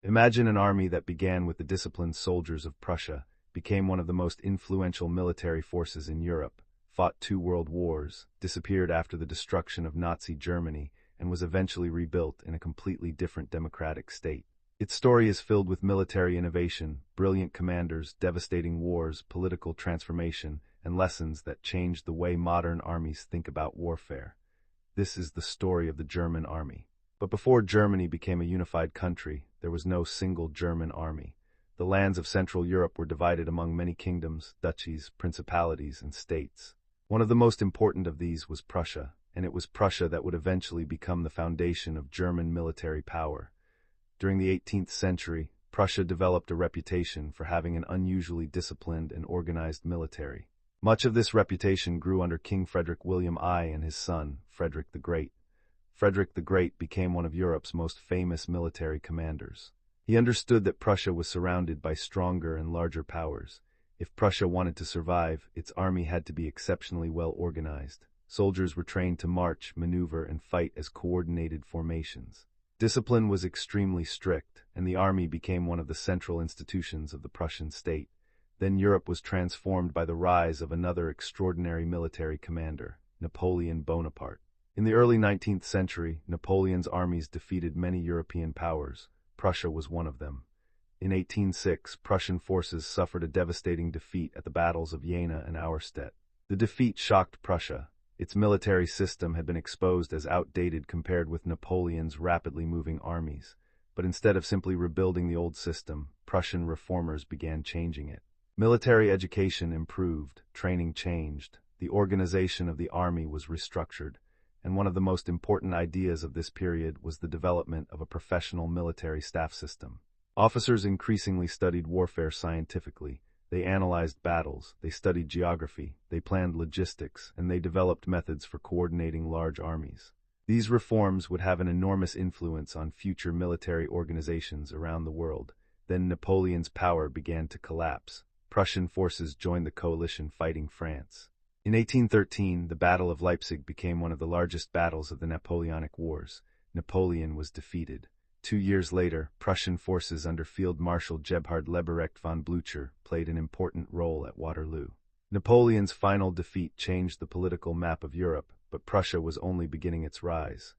Imagine an army that began with the disciplined soldiers of Prussia, became one of the most influential military forces in Europe, fought 2 world wars, disappeared after the destruction of Nazi Germany, and was eventually rebuilt in a completely different democratic state. Its story is filled with military innovation, brilliant commanders, devastating wars, political transformation, and lessons that changed the way modern armies think about warfare. This is the story of the German army. But before Germany became a unified country, there was no single German army. The lands of Central Europe were divided among many kingdoms, duchies, principalities, and states. One of the most important of these was Prussia, and it was Prussia that would eventually become the foundation of German military power. During the 18th century, Prussia developed a reputation for having an unusually disciplined and organized military. Much of this reputation grew under King Frederick William I and his son, Frederick the Great. Frederick the Great became one of Europe's most famous military commanders. He understood that Prussia was surrounded by stronger and larger powers. If Prussia wanted to survive, its army had to be exceptionally well organized. Soldiers were trained to march, maneuver, and fight as coordinated formations. Discipline was extremely strict, and the army became one of the central institutions of the Prussian state. Then Europe was transformed by the rise of another extraordinary military commander, Napoleon Bonaparte. In the early 19th century, Napoleon's armies defeated many European powers. Prussia was one of them. In 1806, Prussian forces suffered a devastating defeat at the battles of Jena and Auerstedt. The defeat shocked Prussia. Its military system had been exposed as outdated compared with Napoleon's rapidly moving armies. But instead of simply rebuilding the old system, Prussian reformers began changing it. Military education improved, training changed, the organization of the army was restructured, and one of the most important ideas of this period was the development of a professional military staff system. Officers increasingly studied warfare scientifically. They analyzed battles, they studied geography, they planned logistics, and they developed methods for coordinating large armies. These reforms would have an enormous influence on future military organizations around the world. Then Napoleon's power began to collapse. Prussian forces joined the coalition fighting France. In 1813, the Battle of Leipzig became one of the largest battles of the Napoleonic Wars. Napoleon was defeated. 2 years later, Prussian forces under Field Marshal Gebhard Leberecht von Blücher played an important role at Waterloo. Napoleon's final defeat changed the political map of Europe, but Prussia was only beginning its rise.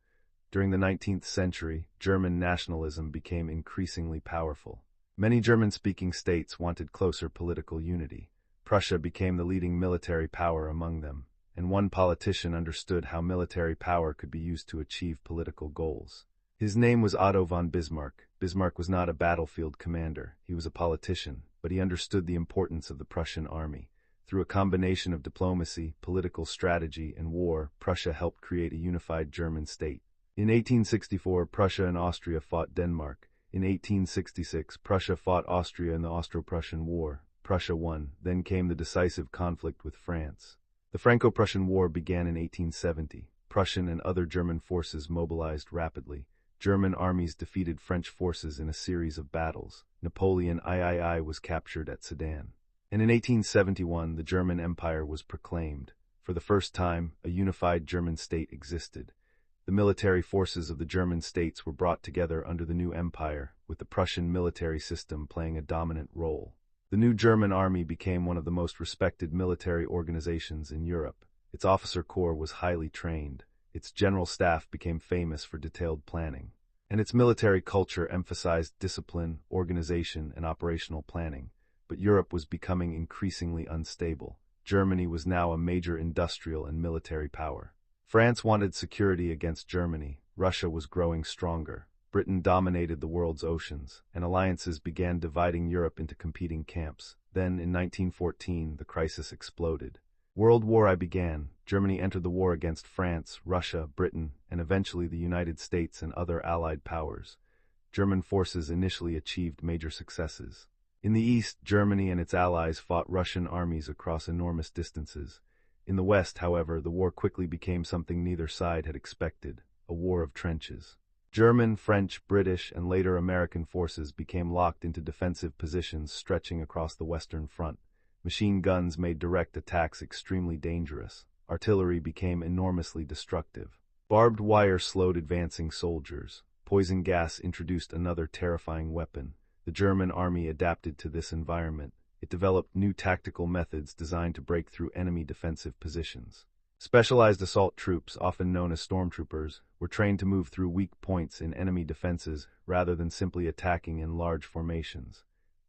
During the 19th century, German nationalism became increasingly powerful. Many German-speaking states wanted closer political unity. Prussia became the leading military power among them, and one politician understood how military power could be used to achieve political goals. His name was Otto von Bismarck. Bismarck was not a battlefield commander, he was a politician, but he understood the importance of the Prussian army. Through a combination of diplomacy, political strategy, and war, Prussia helped create a unified German state. In 1864, Prussia and Austria fought Denmark. In 1866, Prussia fought Austria in the Austro-Prussian War. Prussia won. Then came the decisive conflict with France. The Franco-Prussian War began in 1870. Prussian and other German forces mobilized rapidly. German armies defeated French forces in a series of battles. Napoleon III was captured at Sedan. And in 1871, the German Empire was proclaimed. For the first time, a unified German state existed. The military forces of the German states were brought together under the new empire, with the Prussian military system playing a dominant role. The new German army became one of the most respected military organizations in Europe. Its officer corps was highly trained. Its general staff became famous for detailed planning. And its military culture emphasized discipline, organization, and operational planning. But Europe was becoming increasingly unstable. Germany was now a major industrial and military power. France wanted security against Germany. Russia was growing stronger. Britain dominated the world's oceans, and alliances began dividing Europe into competing camps. Then, in 1914, the crisis exploded. World War I began. Germany entered the war against France, Russia, Britain, and eventually the United States and other Allied powers. German forces initially achieved major successes. In the east, Germany and its allies fought Russian armies across enormous distances. In the west, however, the war quickly became something neither side had expected, a war of trenches. German, French, British, and later American forces became locked into defensive positions stretching across the Western Front. Machine guns made direct attacks extremely dangerous. Artillery became enormously destructive. Barbed wire slowed advancing soldiers. poison gas introduced another terrifying weapon. The German army adapted to this environment. It developed new tactical methods designed to break through enemy defensive positions. Specialized assault troops, often known as stormtroopers, were trained to move through weak points in enemy defenses rather than simply attacking in large formations.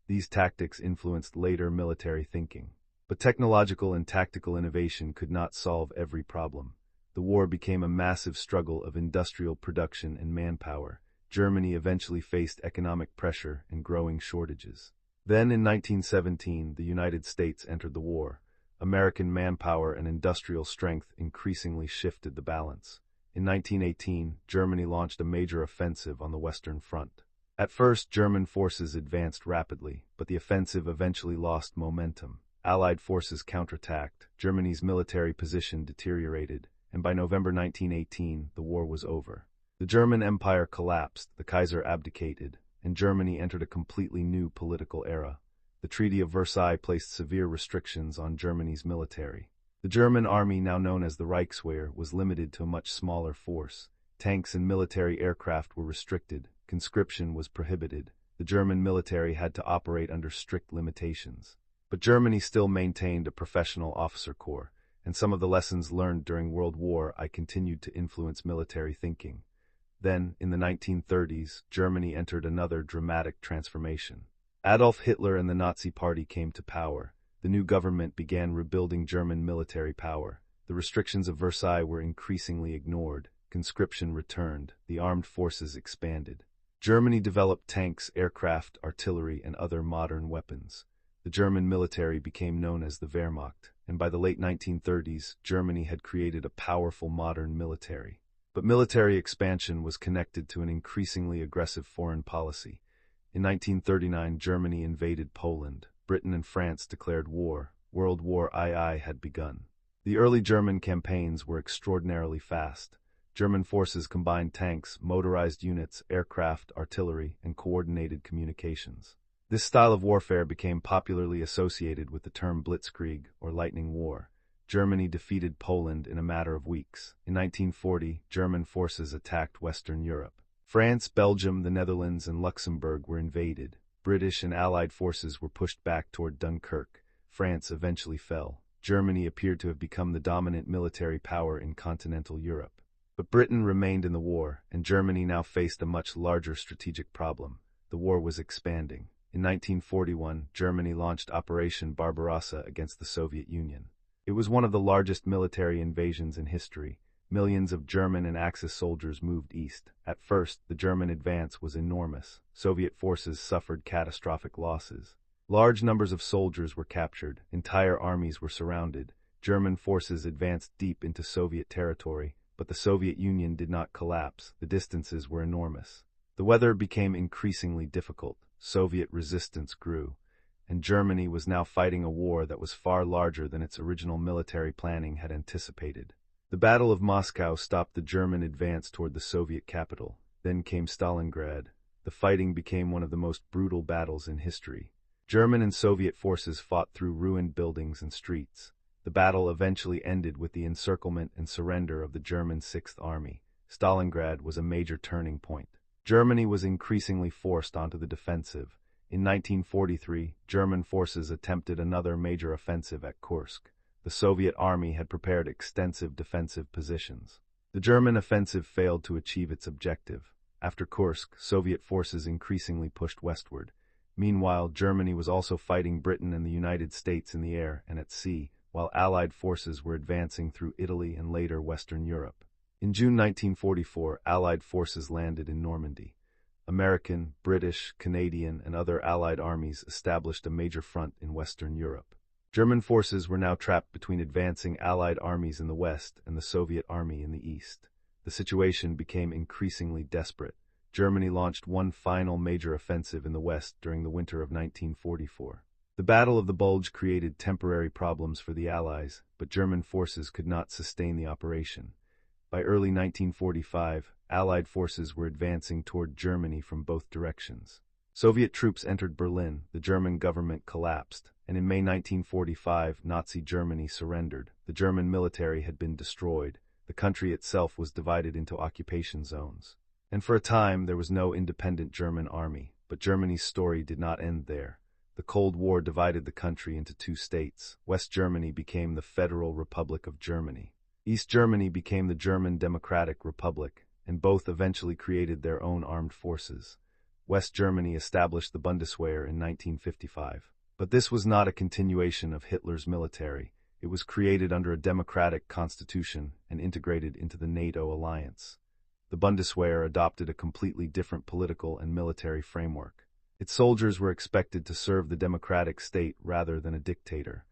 These tactics influenced later military thinking. But technological and tactical innovation could not solve every problem. The war became a massive struggle of industrial production and manpower. Germany eventually faced economic pressure and growing shortages. Then in 1917, the United States entered the war. American manpower and industrial strength increasingly shifted the balance. In 1918, Germany launched a major offensive on the Western Front. At first, German forces advanced rapidly, but the offensive eventually lost momentum. Allied forces counterattacked, Germany's military position deteriorated, and by November 1918, the war was over. The German Empire collapsed, the Kaiser abdicated, and Germany entered a completely new political era. The Treaty of Versailles placed severe restrictions on Germany's military. The German army, now known as the Reichswehr, was limited to a much smaller force. Tanks and military aircraft were restricted. Conscription was prohibited. The German military had to operate under strict limitations. But Germany still maintained a professional officer corps, and some of the lessons learned during World War I continued to influence military thinking. Then, in the 1930s, Germany entered another dramatic transformation. Adolf Hitler and the Nazi Party came to power. The new government began rebuilding German military power. The restrictions of Versailles were increasingly ignored. Conscription returned. The armed forces expanded. Germany developed tanks, aircraft, artillery, and other modern weapons. The German military became known as the Wehrmacht, and by the late 1930s, Germany had created a powerful modern military. But military expansion was connected to an increasingly aggressive foreign policy. In 1939, Germany invaded Poland. Britain and France declared war. World War II had begun. The early German campaigns were extraordinarily fast. German forces combined tanks, motorized units, aircraft, artillery, and coordinated communications. This style of warfare became popularly associated with the term Blitzkrieg, or lightning war. Germany defeated Poland in a matter of weeks. In 1940, German forces attacked Western Europe. France, Belgium, the Netherlands, and Luxembourg were invaded. British and Allied forces were pushed back toward Dunkirk. France eventually fell. Germany appeared to have become the dominant military power in continental Europe. But Britain remained in the war, and Germany now faced a much larger strategic problem. The war was expanding. In 1941, Germany launched Operation Barbarossa against the Soviet Union. It was one of the largest military invasions in history. Millions of German and Axis soldiers moved east. At first, the German advance was enormous. Soviet forces suffered catastrophic losses. Large numbers of soldiers were captured. Entire armies were surrounded. German forces advanced deep into Soviet territory, but the Soviet Union did not collapse. The distances were enormous. The weather became increasingly difficult. Soviet resistance grew, and Germany was now fighting a war that was far larger than its original military planning had anticipated. The Battle of Moscow stopped the German advance toward the Soviet capital. Then came Stalingrad. The fighting became one of the most brutal battles in history. German and Soviet forces fought through ruined buildings and streets. The battle eventually ended with the encirclement and surrender of the German Sixth Army. Stalingrad was a major turning point. Germany was increasingly forced onto the defensive. In 1943, German forces attempted another major offensive at Kursk. The Soviet army had prepared extensive defensive positions. The German offensive failed to achieve its objective. After Kursk, Soviet forces increasingly pushed westward. Meanwhile, Germany was also fighting Britain and the United States in the air and at sea, while Allied forces were advancing through Italy and later Western Europe. In June 1944, Allied forces landed in Normandy. American, British, Canadian, and other Allied armies established a major front in Western Europe. German forces were now trapped between advancing Allied armies in the west and the Soviet army in the east. The situation became increasingly desperate. Germany launched one final major offensive in the west during the winter of 1944. The Battle of the Bulge created temporary problems for the Allies, but German forces could not sustain the operation. By early 1945, Allied forces were advancing toward Germany from both directions. Soviet troops entered Berlin, the German government collapsed, and in May 1945, Nazi Germany surrendered. The German military had been destroyed. The country itself was divided into occupation zones. And for a time, there was no independent German army, but Germany's story did not end there. The Cold War divided the country into two states. West Germany became the Federal Republic of Germany. East Germany became the German Democratic Republic, and both eventually created their own armed forces. West Germany established the Bundeswehr in 1955. But this was not a continuation of Hitler's military. It was created under a democratic constitution and integrated into the NATO alliance. The Bundeswehr adopted a completely different political and military framework. Its soldiers were expected to serve the democratic state rather than a dictator.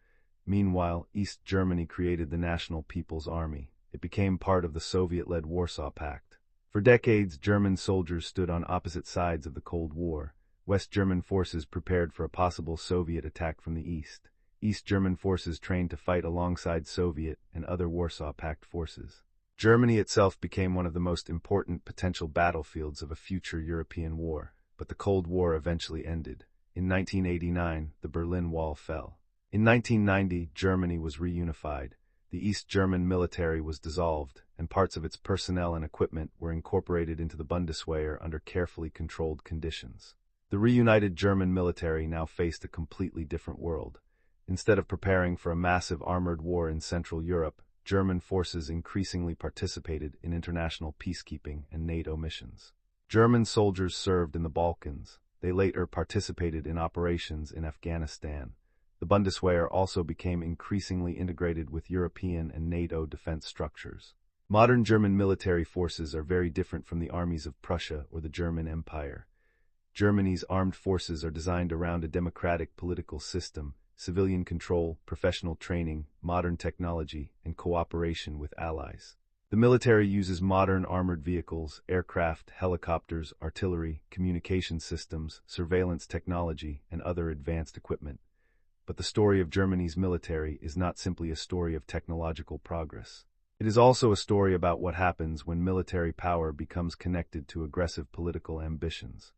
Meanwhile, East Germany created the National People's Army. It became part of the Soviet-led Warsaw Pact. For decades, German soldiers stood on opposite sides of the Cold War. West German forces prepared for a possible Soviet attack from the east. East German forces trained to fight alongside Soviet and other Warsaw Pact forces. Germany itself became one of the most important potential battlefields of a future European war, but the Cold War eventually ended. In 1989, the Berlin Wall fell. In 1990, Germany was reunified. The East German military was dissolved, and parts of its personnel and equipment were incorporated into the Bundeswehr under carefully controlled conditions. The reunited German military now faced a completely different world. Instead of preparing for a massive armored war in Central Europe, German forces increasingly participated in international peacekeeping and NATO missions. German soldiers served in the Balkans. They later participated in operations in Afghanistan. The Bundeswehr also became increasingly integrated with European and NATO defense structures. Modern German military forces are very different from the armies of Prussia or the German Empire. Germany's armed forces are designed around a democratic political system, civilian control, professional training, modern technology, and cooperation with allies. The military uses modern armored vehicles, aircraft, helicopters, artillery, communication systems, surveillance technology, and other advanced equipment. But the story of Germany's military is not simply a story of technological progress. It is also a story about what happens when military power becomes connected to aggressive political ambitions.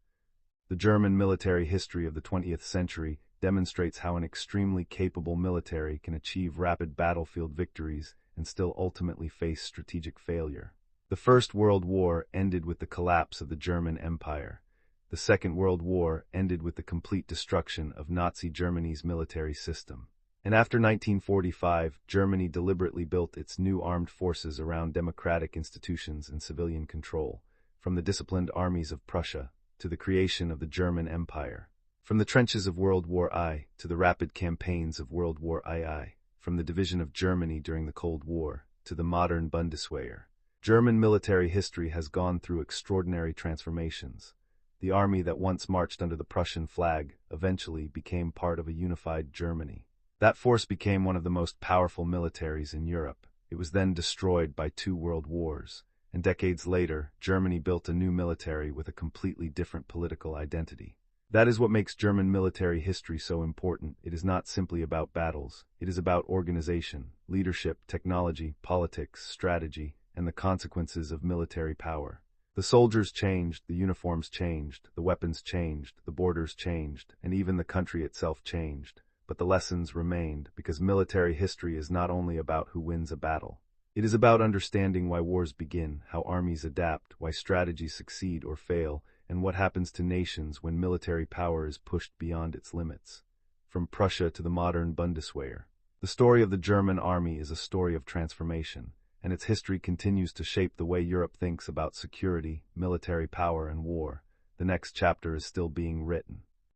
The German military history of the 20th century demonstrates how an extremely capable military can achieve rapid battlefield victories and still ultimately face strategic failure. The First World War ended with the collapse of the German Empire. The Second World War ended with the complete destruction of Nazi Germany's military system. And after 1945, Germany deliberately built its new armed forces around democratic institutions and civilian control, from the disciplined armies of Prussia to the creation of the German Empire. From the trenches of World War I to the rapid campaigns of World War II, from the division of Germany during the Cold War to the modern Bundeswehr, German military history has gone through extraordinary transformations. The army that once marched under the Prussian flag eventually became part of a unified Germany. That force became one of the most powerful militaries in Europe. It was then destroyed by 2 world wars, and decades later, Germany built a new military with a completely different political identity. That is what makes German military history so important. It is not simply about battles. It is about organization, leadership, technology, politics, strategy, and the consequences of military power. The soldiers changed, the uniforms changed, the weapons changed, the borders changed, and even the country itself changed. But the lessons remained, because military history is not only about who wins a battle. It is about understanding why wars begin, how armies adapt, why strategies succeed or fail, and what happens to nations when military power is pushed beyond its limits. From Prussia to the modern Bundeswehr, the story of the German army is a story of transformation, and its history continues to shape the way Europe thinks about security, military power, and war. The next chapter is still being written.